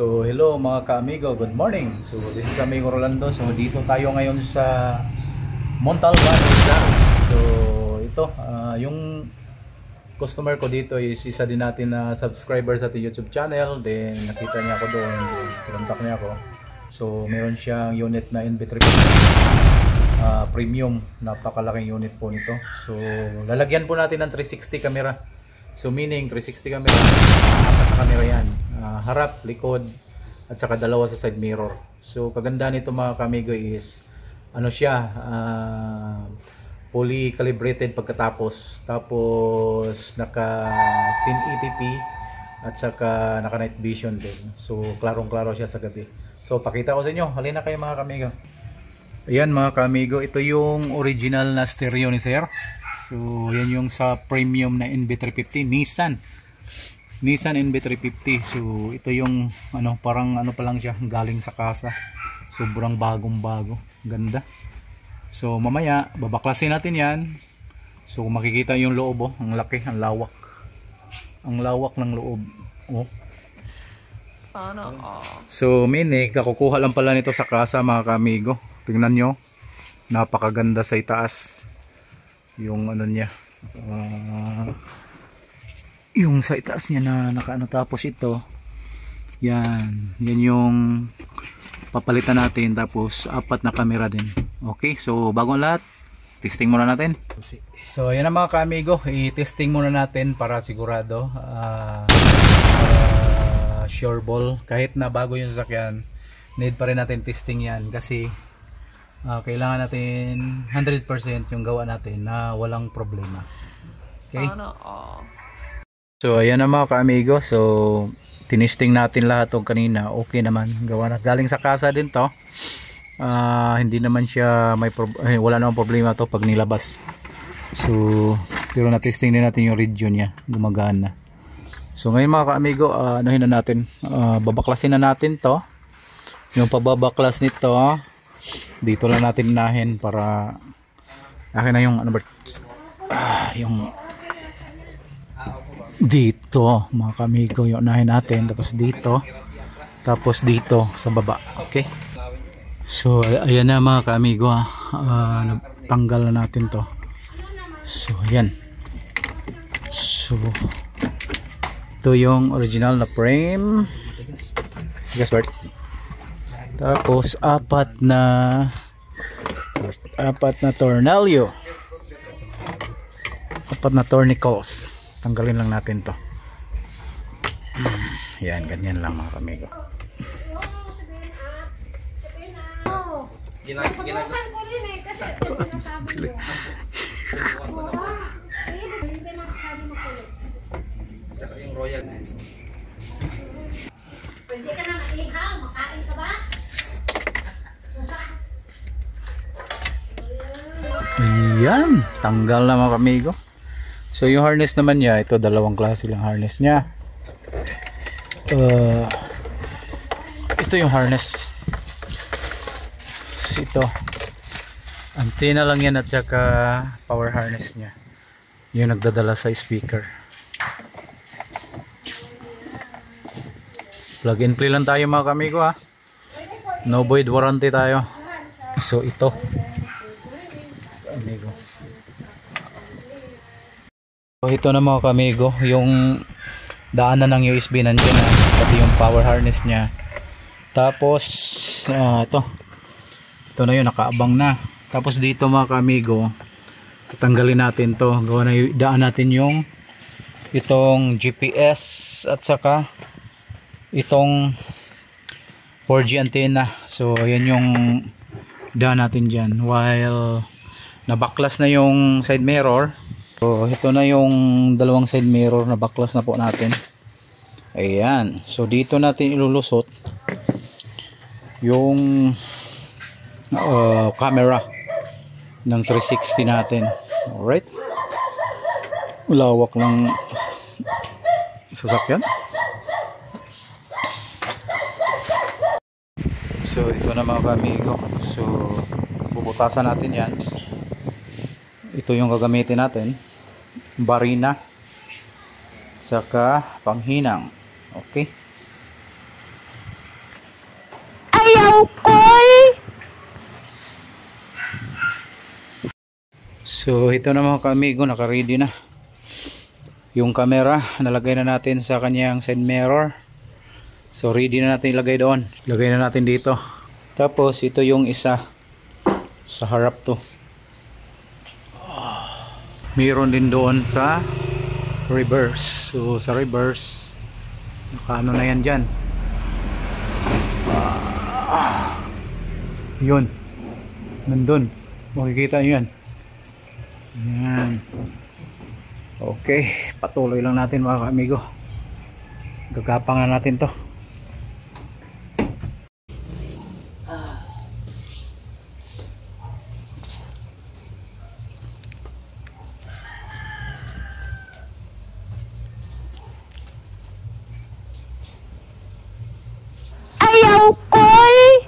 So hello mga ka-amigo, good morning. So this is Amigo Rolando. So dito tayo ngayon sa Montalban. So ito, yung customer ko dito is isa din natin na subscriber sa ating YouTube channel. Then nakita niya ako doon, kinontak niya ako. So meron siyang unit na NB350 premium, napakalaking unit po nito. So lalagyan po natin ng 360 camera. So meaning 360 camera, apat na camera yan, harap, likod, at saka dalawa sa side mirror. So kagandahan nito mga kamigo is ano siya, fully calibrated pagkatapos, tapos naka 1080p at saka naka night vision din. So klarong klaro siya sa gabi. So pakita ko sa inyo, halina kayo mga kamigo. Ayan mga kamigo, ito yung original na stereo ni sir. So yan yung sa premium na NB350 Nissan NB350. So ito yung ano, parang ano pa lang siya, galing sa kasa. Sobrang bagong bago, ganda. So mamaya babaklasin natin yan. So makikita yung loob, ang laki, ang lawak. Ang lawak ng loob. Oh. Sana all. So minik, nakukuha lang pala nito sa kasa mga kamigo. Tingnan nyo, napakaganda sa itaas. Yung ano niya, yung sa itaas niya na nakaano. Tapos ito, yan yung papalitan natin. Tapos apat na camera din. Okay, so bago lahat, testing muna natin. So ayan na mga ka-amigo, i-testing muna natin para sigurado, para sure ball. Kahit na bago yung sasakyan, need pa rin natin testing yan kasi kailangan natin 100% yung gawa natin na walang problema. Okay? Sana all. So ayan na mga ka-amigo, so tinesting natin lahat ng kanina. Okay naman, gawa na, galing sa kasa din to. Hindi naman siya wala namang problema to pag nilabas. So pero na-testing din natin yung radio niya, gumagana. So ngayon mga ka-amigo, anuhin na natin, babaklasin na natin to. Yung pababaklas nito, dito lang natin inahin para akin na yung ano ba, yung dito mga kamigo, yung unahin natin, tapos dito sa baba. Okay, so ayan na mga kamigo, tanggal na natin to. So ayan, so ito yung original na frame. Yes, Bert. Tapos apat na tornilyo, apat na tornicles. Tanggalin lang natin to. Yan, ganyan lang mga kamigo. Subukan ko rin eh kasi sinasabi mo. Hindi na sabi mo kulit. Yung royal. Pwede ka na maihaw, makain ka ba? Ayan, tanggal na mga kamigo. So yung harness naman niya, ito dalawang klase lang harness niya. Ito yung harness. Ito antena lang yan at saka power harness niya, yung nagdadala sa speaker. Plug and play lang tayo mga kamigo, no void warranty tayo. So ito kamigo, so ito na mga kamigo, yung daanan ng USB nandiyan na, pati yung power harness niya. Tapos ito na yun, nakaabang na. Tapos dito mga kamigo, tatanggalin natin to, gawa na daan natin yung itong GPS at saka itong 4G antenna. So ayan yung daan natin dyan, while nabaklas na yung side mirror. So ito na yung dalawang side mirror na baklas na po natin. Ayan, so dito natin ilulusot yung camera ng 360 natin. Alright, lawak ng sasakyan. So ito na mga kamigo, so bubutasan natin yan. Ito yung gagamitin natin, barina saka panghinang. Okay, So ito na mga ka-amigo, naka-ready na yung camera. Nalagay na natin sa kanyang side mirror. So ready na natin ilagay doon. Lagay na natin dito. Tapos ito yung isa sa harap to. Mayroon din doon sa reverse. So sa reverse, nakaano na yan dyan. Yun. Nandun. Makikita nyo yan. Yan. Okay. Patuloy lang natin mga ka-amigo. Gagapang na natin to. Ayaw call!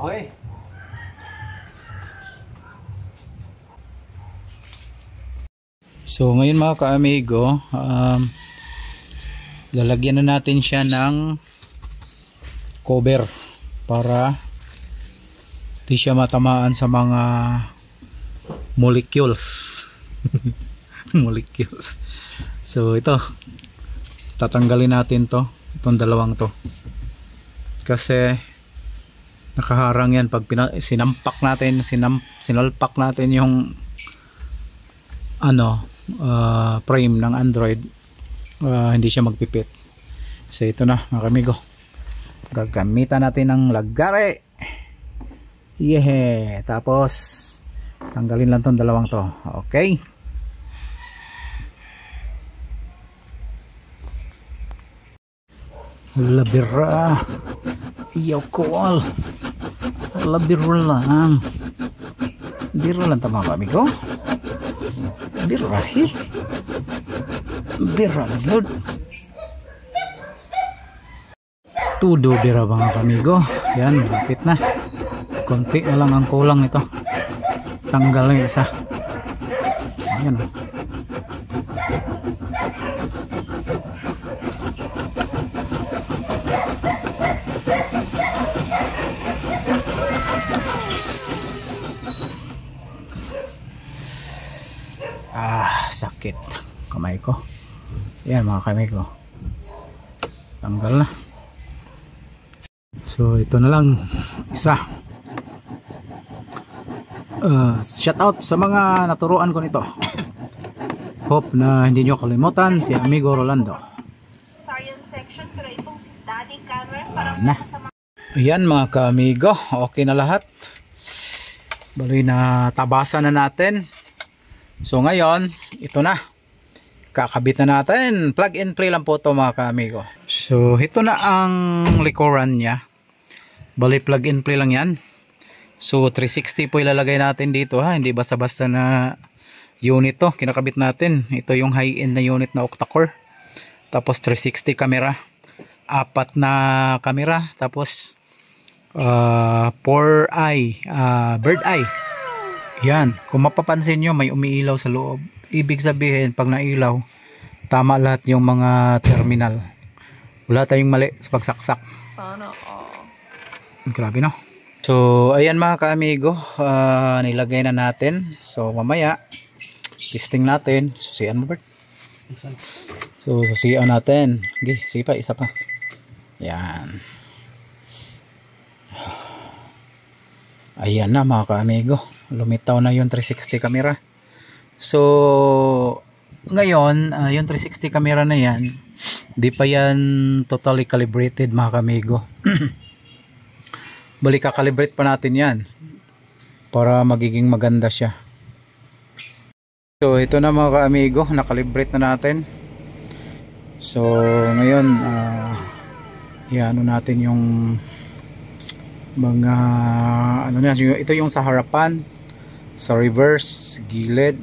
Okay. So ngayon mga ka-amigo, lalagyan na natin siya ng cover para di siya matamaan sa mga molecules. Molecules. So ito, tatanggalin natin to, itong dalawang to, kasi nakaharang yan pag sinampak natin, sinalpak natin yung frame ng Android, hindi siya magpipit. So ito na mga kamigo, gagamitan natin ng lagare. Yeah, tapos tanggalin lang tong dalawang to. Okay, labira, iyaw ko labiro lang, biro lang tama ka amigo, birahi, bira lang yun, tudo bira mga kamigo. Yan, malapit na, konti na lang ang kulang nito, tanggal na yung isa. Ayan o. Sakit kamay ko. Yan mga kamay ko, tanggal na. So ito na lang isa. Shout out sa mga naturuan ko nito. Hope na hindi nyo kalimutan si amigo Rolando. Science section, pero itong si Daddy Karen parang na. Ayan mga ka-amigo, okay na lahat. Bali na tabasan na natin. So ngayon, ito na, kakabit na natin. Plug and play lang po ito mga ka-amigo. So ito na ang likuran niya. Bali plug and play lang yan. So 360 po ilalagay natin dito ha. Hindi basta-basta na unit to kinakabit natin. Ito yung high-end na unit na octa-core. Tapos 360 camera. 4 na camera. Tapos 4-eye, bird eye. Yan, kung mapapansin nyo may umiilaw sa loob. Ibig sabihin pag nailaw, tama lahat yung mga terminal. Wala tayong mali sa pagsaksak. Sana all. Grabe no. So ayan mga ka-amigo, nilagay na natin. So mamaya testing natin. Susian mo Bert. So susian natin. Okay, sige pa, isa pa. Yan. Ayan na mga ka-amigo, lumitaw na yung 360 camera. So ngayon, yung 360 camera na yan, di pa yan totally calibrated mga ka-amigo. Balik kakalibrate pa natin yan para magiging maganda siya. So ito na mga ka-amigo, nakalibrate na natin. So ngayon, ano natin yung mga ano na, ito yung sa harapan, sa reverse, gilid,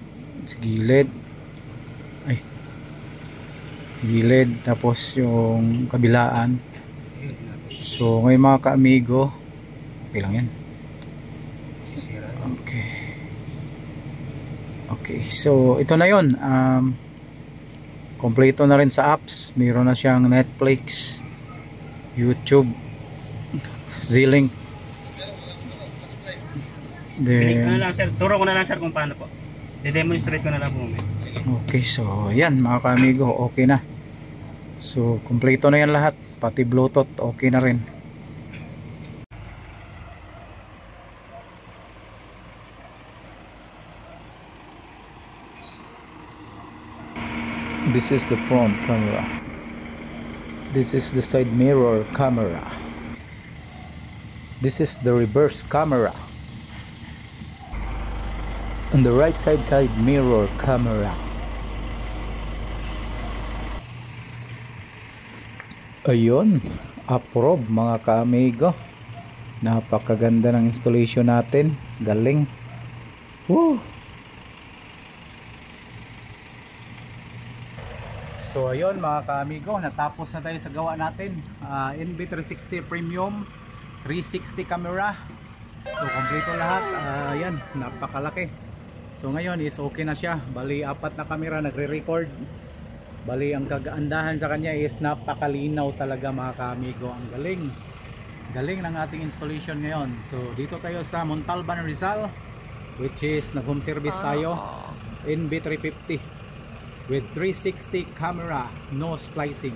gilid, tapos yung kabilaan. So ngayon mga ka-amigo, okay lang yan. Okay, so ito na yun. Kompleto na rin sa apps. Mayroon na siyang Netflix, YouTube, Z-Link. Ano Then, lang sir, turo ko na lang sir kung paano po. I-demonstrate ko na lang po. okay, so yan mga kaamigo, okay na. So, kompleto na yan lahat. Pati Bluetooth, okay na rin. This is the front camera. This is the side mirror camera. This is the reverse camera. On the right side mirror camera. Ayun, approve mga kaamigo. Napakaganda ng installation natin. Galing. Woo! So ayun mga kaamigo, natapos na tayo sa gawa natin. NV360 Premium 360 camera. So kompleto lahat. Ayan, napakalaki. So ngayon is okay na siya. Bali 4 na camera nagre-record. Bali ang kagaandahan sa kanya is napakalinaw talaga mga kaamigo. Ang galing. Galing ng ating installation ngayon. So dito tayo sa Montalban, Rizal, which is nag-home service tayo. NV350 with 360 camera, no splicing.